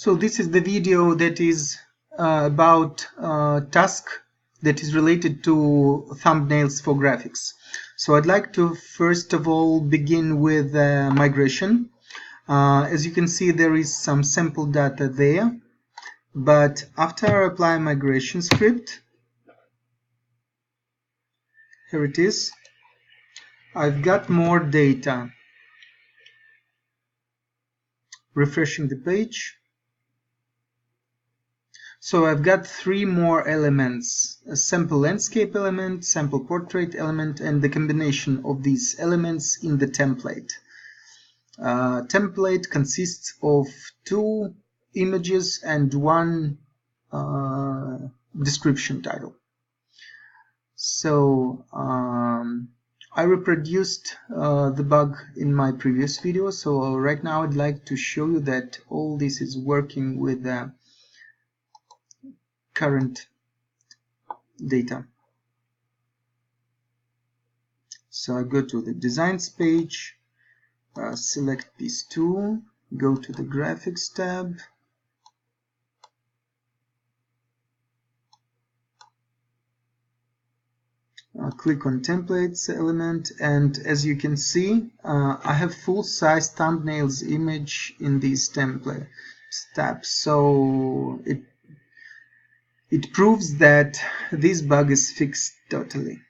So this is the video that is about task that is related to thumbnails for graphics. So I'd like to first of all begin with migration. As you can see, there is some sample data there, but after I apply migration script, here it is, I've got more data. Refreshing the page. So I've got three more elements: a sample landscape element, sample portrait element, and the combination of these elements in the template. Template consists of two images and one description title. So I reproduced the bug in my previous video, so right now I'd like to show you that all this is working with current data. So I go to the designs page, select these two, go to the graphics tab, click on templates element, and as you can see, I have full-size thumbnails image in these template tabs. So it proves that this bug is fixed totally.